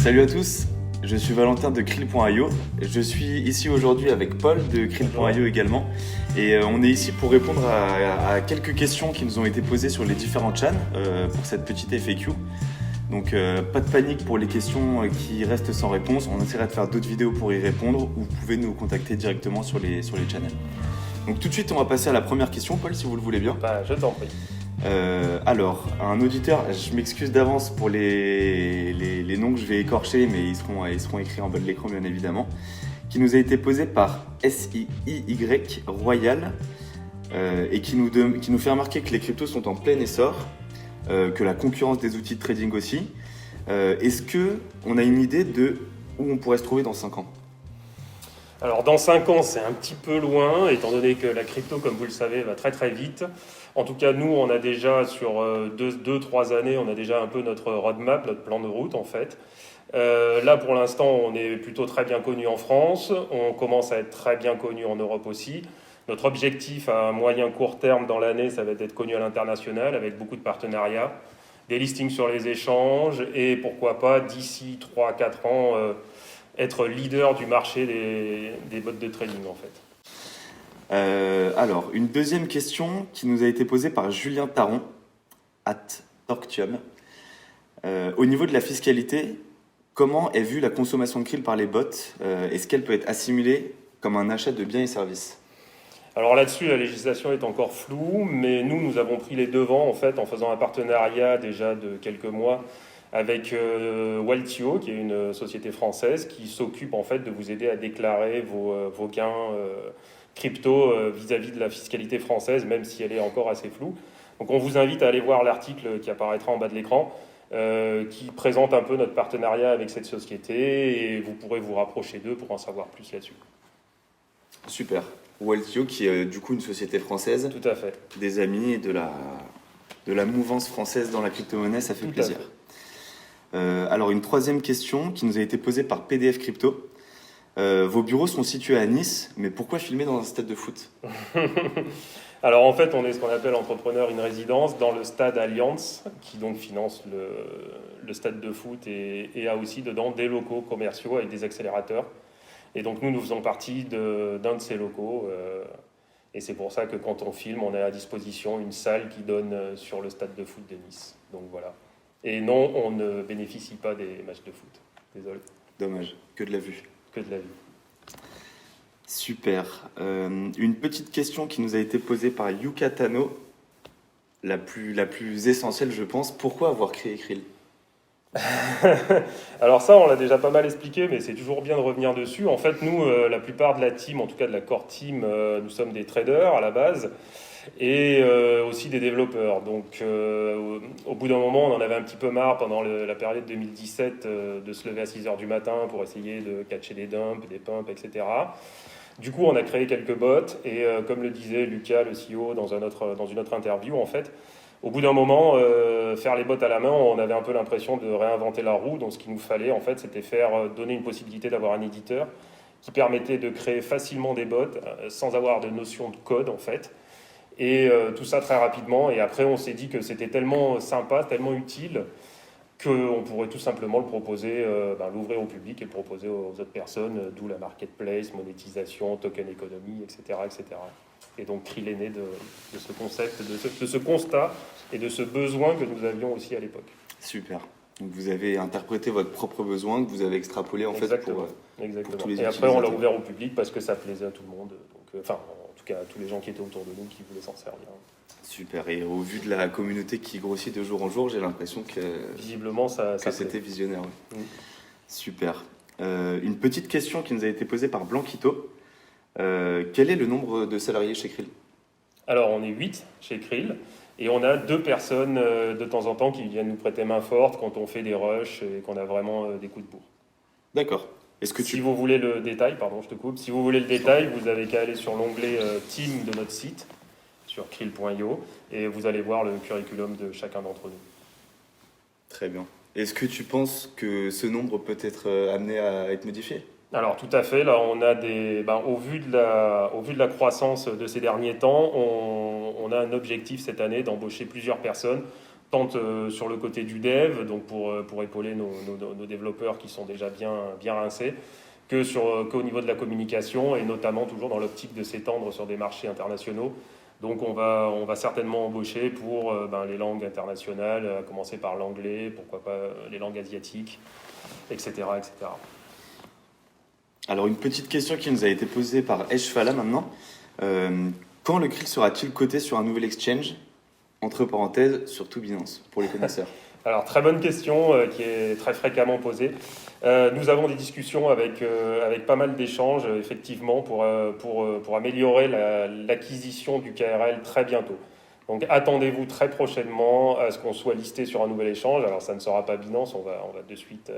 Salut à tous, je suis Valentin de Krill.io. Je suis ici aujourd'hui avec Paul de Krill.io également. Et on est ici pour répondre à quelques questions qui nous ont été posées sur les différents chans pour cette petite FAQ. Donc pas de panique pour les questions qui restent sans réponse. On essaiera de faire d'autres vidéos pour y répondre ou vous pouvez nous contacter directement sur les channels. Donc tout de suite on va passer à la première question, Paul, si vous le voulez bien. Je t'en prie. Alors, un auditeur, je m'excuse d'avance pour les noms que je vais écorcher, mais ils seront écrits en bas de l'écran bien évidemment, qui nous a été posé par SIIY Royal et qui nous fait remarquer que les cryptos sont en plein essor, que la concurrence des outils de trading aussi. Est-ce qu'on a une idée de où on pourrait se trouver dans 5 ans ? Alors dans 5 ans, c'est un petit peu loin, étant donné que la crypto, comme vous le savez, va très très vite. En tout cas, nous, on a déjà, sur 2-3 années, on a déjà un peu notre roadmap, notre plan de route en fait. Là, pour l'instant, on est plutôt très bien connu en France. On commence à être très bien connu en Europe aussi. Notre objectif à moyen court terme dans l'année, ça va être connu à l'international avec beaucoup de partenariats, des listings sur les échanges et pourquoi pas, d'ici 3-4 ans, être leader du marché des bots de trading en fait. Alors, une deuxième question qui nous a été posée par Julien Taron, @Torctium. Au niveau de la fiscalité, comment est vue la consommation de krill par les bots ? Est-ce qu'elle peut être assimilée comme un achat de biens et services ? Alors là-dessus, la législation est encore floue, mais nous avons pris les devants en fait en faisant un partenariat déjà de quelques mois avec Waltio, qui est une société française qui s'occupe en fait de vous aider à déclarer vos gains crypto vis-à-vis de la fiscalité française, même si elle est encore assez floue. Donc on vous invite à aller voir l'article qui apparaîtra en bas de l'écran, qui présente un peu notre partenariat avec cette société, et vous pourrez vous rapprocher d'eux pour en savoir plus là-dessus. Super. Waltio, qui est du coup une société française. Tout à fait. Des amis et de la mouvance française dans la crypto-monnaie, ça fait Tout plaisir. Alors une troisième question qui nous a été posée par PDF Crypto. Vos bureaux sont situés à Nice, mais pourquoi filmer dans un stade de foot ? Alors en fait, on est ce qu'on appelle entrepreneur in résidence dans le stade Allianz, qui donc finance le stade de foot et a aussi dedans des locaux commerciaux avec des accélérateurs. Et donc nous faisons partie d'un de ces locaux. Et c'est pour ça que quand on filme, on a à disposition une salle qui donne sur le stade de foot de Nice. Donc voilà. Et non, on ne bénéficie pas des matchs de foot. Désolé. Dommage, que de la vue. Que de la vue. Super. Une petite question qui nous a été posée par Yuka Tano, la plus essentielle je pense. Pourquoi avoir créé Krill ? Alors ça, on l'a déjà pas mal expliqué, mais c'est toujours bien de revenir dessus. En fait, nous, la plupart de la team, en tout cas de la core team, nous sommes des traders à la base et aussi des développeurs. Donc au bout d'un moment, on en avait un petit peu marre pendant la période 2017 de se lever à 6h du matin pour essayer de catcher des dumps, des pumps, etc. Du coup, on a créé quelques bots et comme le disait Lucas, le CEO, dans une autre interview, en fait, au bout d'un moment, faire les bots à la main, on avait un peu l'impression de réinventer la roue. Donc ce qu'il nous fallait, en fait, c'était donner une possibilité d'avoir un éditeur qui permettait de créer facilement des bots sans avoir de notion de code, en fait. Et tout ça très rapidement. Et après, on s'est dit que c'était tellement sympa, tellement utile, qu'on pourrait tout simplement le proposer, l'ouvrir au public et le proposer aux autres personnes, d'où la marketplace, monétisation, token economy, etc. etc. Et donc Krill est né de ce concept, de ce constat et de ce besoin que nous avions aussi à l'époque. Super. Donc vous avez interprété votre propre besoin que vous avez extrapolé en Exactement. fait pour tous les Et après on l'a ouvert au public parce que ça plaisait à tout le monde. Donc, en tout cas à tous les gens qui étaient autour de nous qui voulaient s'en servir. Super. Et au vu de la communauté qui grossit de jour en jour, j'ai l'impression que visiblement ça c'était visionnaire. Ouais. Super. Une petite question qui nous a été posée par Blanquito. Quel est le nombre de salariés chez Krill ? Alors on est 8 chez Krill et on a 2 personnes de temps en temps qui viennent nous prêter main forte quand on fait des rushs et qu'on a vraiment des coups de bourre. D'accord. Si vous voulez le détail, pardon je te coupe, si vous voulez le détail, vous avez qu'à aller sur l'onglet team de notre site, sur krill.io, et vous allez voir le curriculum de chacun d'entre nous. Très bien. Est-ce que tu penses que ce nombre peut être amené à être modifié ? Alors tout à fait, là on a au vu de la croissance de ces derniers temps, on a un objectif cette année d'embaucher plusieurs personnes tant sur le côté du dev, donc pour épauler nos développeurs qui sont déjà bien rincés, qu'au niveau de la communication, et notamment toujours dans l'optique de s'étendre sur des marchés internationaux. Donc on va certainement embaucher pour les langues internationales, à commencer par l'anglais, pourquoi pas les langues asiatiques, etc. etc. Alors une petite question qui nous a été posée par Eshfala maintenant. Quand le krill sera-t-il coté sur un nouvel exchange? Entre parenthèses, surtout Binance, pour les connaisseurs. Alors, très bonne question qui est très fréquemment posée. Nous avons des discussions avec pas mal d'échanges, effectivement, pour améliorer l'acquisition du KRL très bientôt. Donc, attendez-vous très prochainement à ce qu'on soit listé sur un nouvel échange. Alors, ça ne sera pas Binance, on va de suite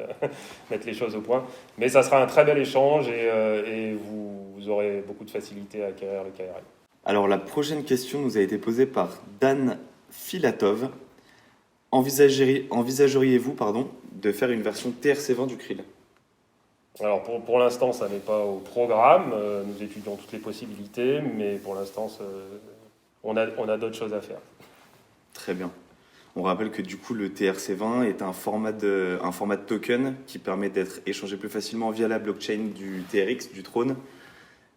mettre les choses au point. Mais ça sera un très bel échange et vous aurez beaucoup de facilité à acquérir le KRL. Alors, la prochaine question nous a été posée par Dan Filatov. Envisageriez-vous de faire une version TRC20 du krill? Alors pour l'instant, ça n'est pas au programme. Nous étudions toutes les possibilités, mais pour l'instant, on a d'autres choses à faire. Très bien. On rappelle que du coup, le TRC20 est un format de token qui permet d'être échangé plus facilement via la blockchain du TRX, du Trône.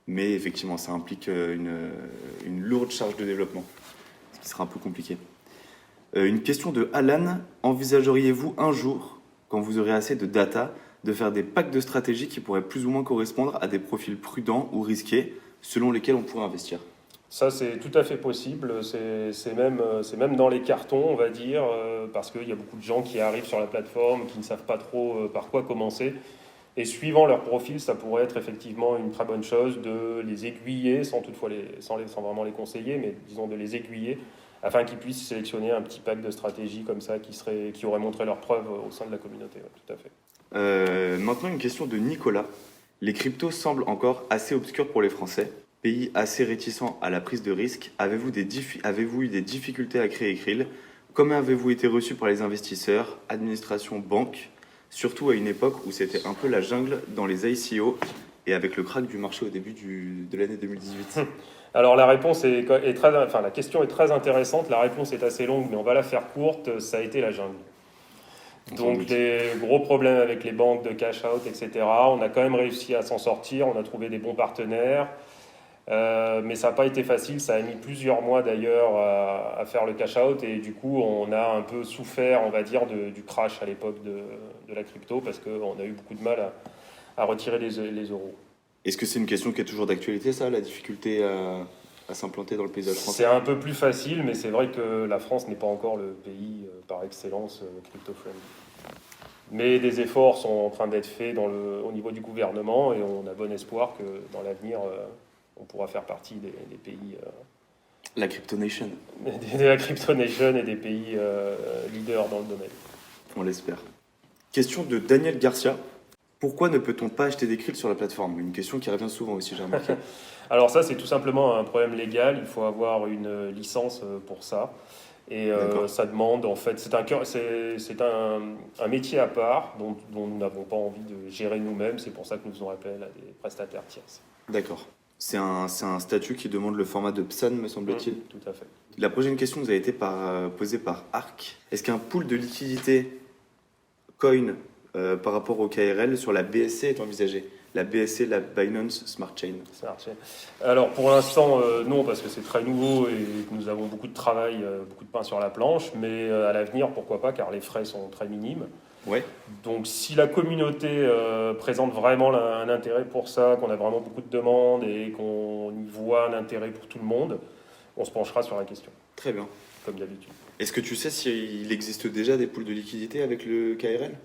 Mais effectivement, ça implique une lourde charge de développement, ce qui sera un peu compliqué. Une question de Alan. Envisageriez-vous un jour, quand vous aurez assez de data, de faire des packs de stratégie qui pourraient plus ou moins correspondre à des profils prudents ou risqués, selon lesquels on pourrait investir? Ça, c'est tout à fait possible. C'est même dans les cartons, on va dire, parce qu'il y a beaucoup de gens qui arrivent sur la plateforme, qui ne savent pas trop par quoi commencer. Et suivant leur profil, ça pourrait être effectivement une très bonne chose de les aiguiller, sans vraiment les conseiller, mais disons de les aiguiller, afin qu'ils puissent sélectionner un petit pack de stratégies comme ça qui aurait montré leurs preuves au sein de la communauté. Ouais, tout à fait. Maintenant, une question de Nicolas. Les cryptos semblent encore assez obscurs pour les Français, pays assez réticents à la prise de risque. Avez-vous eu des difficultés à créer krill? Comment avez-vous été reçu par les investisseurs, administration, banque, surtout à une époque où c'était un peu la jungle dans les ICO et avec le crack du marché au début de l'année 2018? Alors la question est très intéressante, la réponse est assez longue, mais on va la faire courte, ça a été la jungle. Donc les gros problèmes avec les banques de cash out, etc. On a quand même réussi à s'en sortir, on a trouvé des bons partenaires, mais ça n'a pas été facile, ça a mis plusieurs mois d'ailleurs à faire le cash out, et du coup on a un peu souffert, on va dire, du crash à l'époque de la crypto, parce qu'on a eu beaucoup de mal à retirer les euros. Est-ce que c'est une question qui est toujours d'actualité, ça, la difficulté à s'implanter dans le paysage français? C'est un peu plus facile, mais c'est vrai que la France n'est pas encore le pays par excellence crypto-friendly. Mais des efforts sont en train d'être faits au niveau du gouvernement, et on a bon espoir que dans l'avenir, on pourra faire partie des pays... La Crypto Nation. De la Crypto Nation et des pays leaders dans le domaine. On l'espère. Question de Daniel Garcia. Pourquoi ne peut-on pas acheter des krill sur la plateforme? Une question qui revient souvent aussi, j'ai remarqué. Alors ça, c'est tout simplement un problème légal. Il faut avoir une licence pour ça. Et ça demande, en fait, c'est un métier à part dont nous n'avons pas envie de gérer nous-mêmes. C'est pour ça que nous faisons appel à des prestataires tierces. D'accord. C'est un statut qui demande le format de PSAN, me semble-t-il. Tout à fait. La prochaine question nous a été posée par Arc. Est-ce qu'un pool de liquidité coin par rapport au KRL sur la BSC est envisagé? La BSC, la Binance Smart Chain. Alors pour l'instant, non, parce que c'est très nouveau et que nous avons beaucoup de travail, beaucoup de pain sur la planche, mais à l'avenir, pourquoi pas, car les frais sont très minimes. Ouais. Donc si la communauté présente vraiment un intérêt pour ça, qu'on a vraiment beaucoup de demandes et qu'on y voit un intérêt pour tout le monde, on se penchera sur la question. Très bien. Comme d'habitude. Est-ce que tu sais s'il existe déjà des pools de liquidité avec le KRL?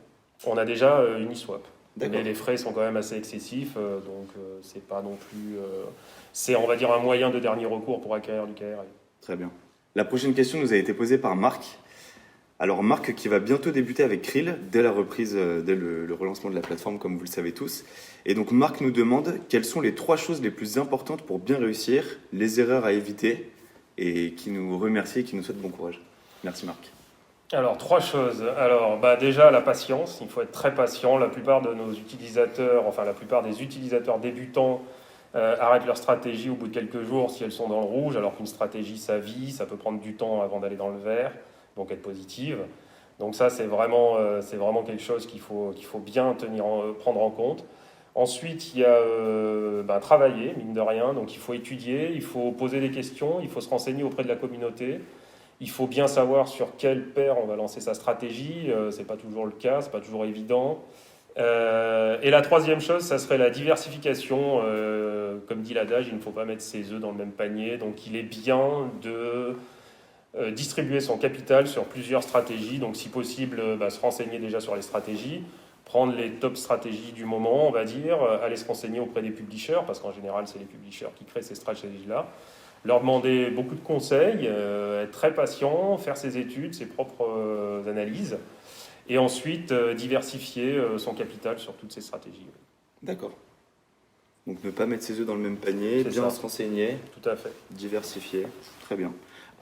On a déjà Uniswap. D'accord. Mais les frais sont quand même assez excessifs, donc c'est pas non plus... c'est, on va dire, un moyen de dernier recours pour acquérir du KRL. Très bien. La prochaine question nous a été posée par Marc. Alors Marc qui va bientôt débuter avec krill dès la reprise, dès le relancement de la plateforme, comme vous le savez tous. Et donc Marc nous demande quelles sont les 3 choses les plus importantes pour bien réussir, les erreurs à éviter, et qui nous remercie et qui nous souhaite bon courage. Merci Marc. Alors, 3 choses. Alors, déjà, la patience. Il faut être très patient. La plupart de nos utilisateurs, enfin la plupart des utilisateurs débutants arrêtent leur stratégie au bout de quelques jours si elles sont dans le rouge, alors qu'une stratégie, ça vit, ça peut prendre du temps avant d'aller dans le vert. donc être positive. Donc ça, c'est vraiment quelque chose qu'il faut bien prendre en compte. Ensuite, il y a travailler, mine de rien. Donc il faut étudier, il faut poser des questions, il faut se renseigner auprès de la communauté. Il faut bien savoir sur quelle paire on va lancer sa stratégie. Ce n'est pas toujours le cas, ce n'est pas toujours évident. Et la troisième chose, ça serait la diversification. Comme dit l'adage, il ne faut pas mettre ses œufs dans le même panier. Donc il est bien de distribuer son capital sur plusieurs stratégies. Donc si possible, se renseigner déjà sur les stratégies, prendre les top stratégies du moment, on va dire, aller se renseigner auprès des publishers, parce qu'en général, c'est les publishers qui créent ces stratégies-là. Leur demander beaucoup de conseils, être très patient, faire ses études, ses propres analyses, et ensuite diversifier son capital sur toutes ces stratégies. D'accord. Donc ne pas mettre ses œufs dans le même panier, bien se renseigner. Tout à fait. Diversifier, très bien.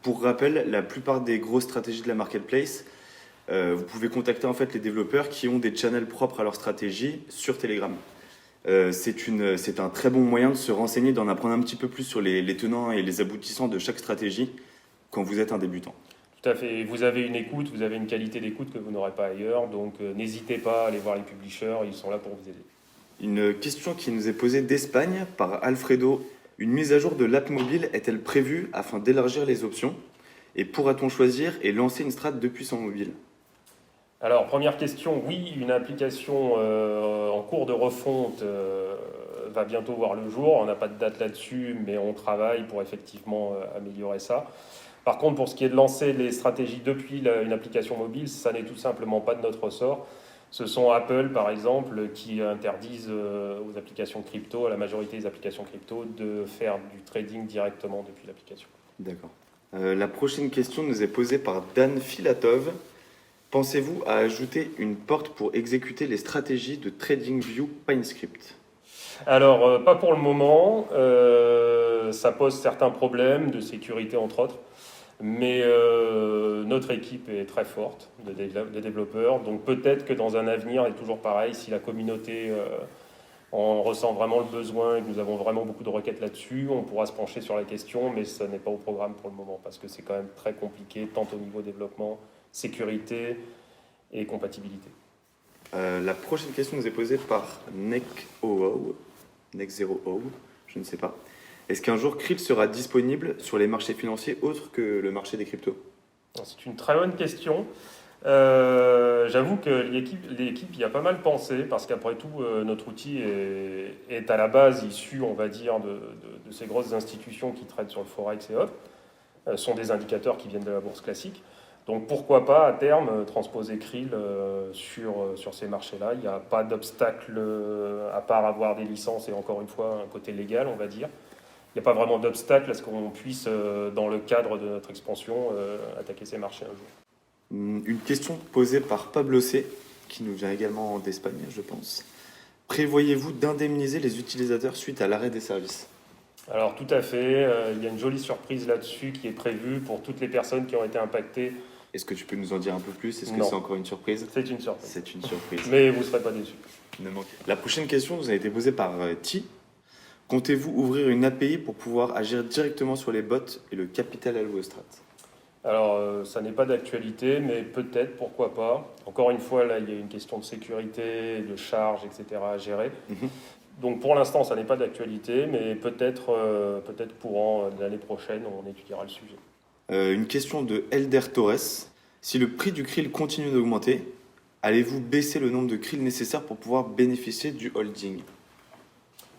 Pour rappel, la plupart des grosses stratégies de la marketplace, vous pouvez contacter en fait les développeurs qui ont des channels propres à leur stratégie sur Telegram. C'est un très bon moyen de se renseigner, d'en apprendre un petit peu plus sur les tenants et les aboutissants de chaque stratégie quand vous êtes un débutant. Tout à fait. Vous avez une écoute, vous avez une qualité d'écoute que vous n'aurez pas ailleurs. Donc n'hésitez pas à aller voir les publishers, ils sont là pour vous aider. Une question qui nous est posée d'Espagne par Alfredo. Une mise à jour de l'app mobile est-elle prévue afin d'élargir les options? Et pourra-t-on choisir et lancer une strat depuis son mobile? Alors, première question, oui, une application en cours de refonte va bientôt voir le jour. On n'a pas de date là-dessus, mais on travaille pour effectivement améliorer ça. Par contre, pour ce qui est de lancer les stratégies depuis une application mobile, ça n'est tout simplement pas de notre ressort. Ce sont Apple, par exemple, qui interdisent aux applications crypto, à la majorité des applications crypto, de faire du trading directement depuis l'application. D'accord. La prochaine question nous est posée par Dan Filatov. Pensez-vous à ajouter une porte pour exécuter les stratégies de TradingView PineScript? Alors, pas pour le moment. Ça pose certains problèmes de sécurité, entre autres. Mais notre équipe est très forte de développeurs. Donc peut-être que dans un avenir, et toujours pareil, si la communauté on ressent vraiment le besoin et que nous avons vraiment beaucoup de requêtes là-dessus, on pourra se pencher sur la question, mais ça n'est pas au programme pour le moment, parce que c'est quand même très compliqué, tant au niveau développement, sécurité et compatibilité. La prochaine question nous est posée par NEC0O, je ne sais pas. Est-ce qu'un jour Krill sera disponible sur les marchés financiers autres que le marché des cryptos? C'est une très bonne question. J'avoue que l'équipe y a pas mal pensé, parce qu'après tout, notre outil est à la base issu, on va dire, de ces grosses institutions qui traitent sur le Forex et autres. Sont des indicateurs qui viennent de la bourse classique. Donc pourquoi pas, à terme, transposer Krill sur ces marchés-là. Il n'y a pas d'obstacle, à part avoir des licences et encore une fois, un côté légal, on va dire. Il n'y a pas vraiment d'obstacle à ce qu'on puisse, dans le cadre de notre expansion, attaquer ces marchés un jour. Une question posée par Pablo C, qui nous vient également d'Espagne, je pense. Prévoyez-vous d'indemniser les utilisateurs suite à l'arrêt des services? Alors tout à fait, il y a une jolie surprise là-dessus qui est prévue pour toutes les personnes qui ont été impactées. Est-ce que tu peux nous en dire un peu plus? Est-ce que Non. c'est encore une surprise? C'est une surprise. C'est une surprise. Mais vous ne serez pas déçus. La prochaine question nous a été posée par Ti. Comptez-vous ouvrir une API pour pouvoir agir directement sur les bots et le capital alloué au strat? Alors, ça n'est pas d'actualité, mais peut-être, pourquoi pas. Encore une fois, là, il y a une question de sécurité, de charge, etc. à gérer. Donc, pour l'instant, ça n'est pas d'actualité, mais peut-être courant de l'année prochaine, on étudiera le sujet. Une question de Elder Torres. Si le prix du krill continue d'augmenter, allez-vous baisser le nombre de krill nécessaires pour pouvoir bénéficier du holding?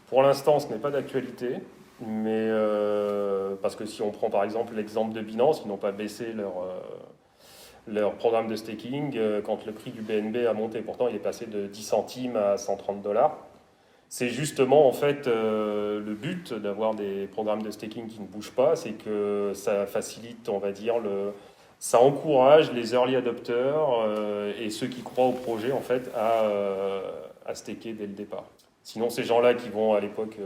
Pour l'instant, ce n'est pas d'actualité, mais parce que si on prend par exemple l'exemple de Binance, ils n'ont pas baissé leur programme de staking quand le prix du BNB a monté. Pourtant, il est passé de 10 centimes à 130 $. C'est justement en fait le but d'avoir des programmes de staking qui ne bougent pas, c'est que ça facilite, on va dire, ça encourage les early adopters et ceux qui croient au projet en fait à staker dès le départ. Sinon, ces gens-là qui vont à l'époque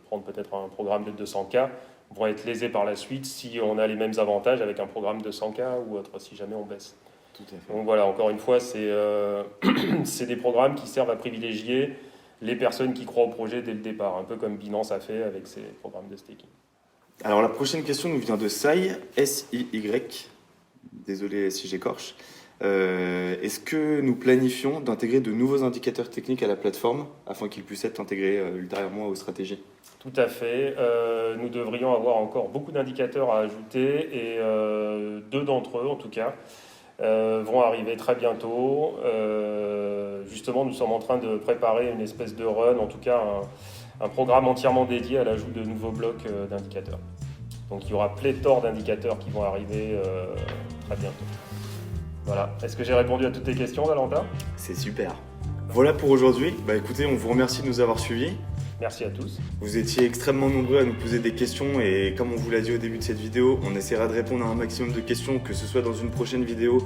prendre peut-être un programme de 200K vont être lésés par la suite si on a les mêmes avantages avec un programme de 100K ou autre, si jamais on baisse. Tout à fait. Donc voilà, encore une fois, c'est des programmes qui servent à privilégier les personnes qui croient au projet dès le départ, un peu comme Binance a fait avec ses programmes de staking. Alors la prochaine question nous vient de Sai, S-I-Y. désolé si j'écorche. Est-ce que nous planifions d'intégrer de nouveaux indicateurs techniques à la plateforme afin qu'ils puissent être intégrés ultérieurement aux stratégies? Tout à fait. Nous devrions avoir encore beaucoup d'indicateurs à ajouter et deux d'entre eux, en tout cas, vont arriver très bientôt. Justement, nous sommes en train de préparer une espèce de run, en tout cas un programme entièrement dédié à l'ajout de nouveaux blocs d'indicateurs. Donc il y aura pléthore d'indicateurs qui vont arriver très bientôt. Voilà. Est-ce que j'ai répondu à toutes tes questions, Valentin? C'est super. Voilà pour aujourd'hui. Écoutez, on vous remercie de nous avoir suivis. Merci à tous. Vous étiez extrêmement nombreux à nous poser des questions et comme on vous l'a dit au début de cette vidéo, on essaiera de répondre à un maximum de questions, que ce soit dans une prochaine vidéo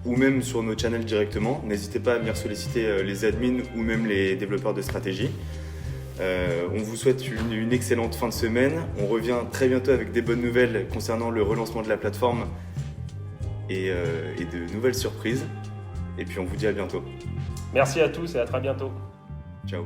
ou même sur nos channels directement. N'hésitez pas à venir solliciter les admins ou même les développeurs de stratégie. On vous souhaite une excellente fin de semaine. On revient très bientôt avec des bonnes nouvelles concernant le relancement de la plateforme et de nouvelles surprises. Et puis on vous dit à bientôt. Merci à tous et à très bientôt. Ciao.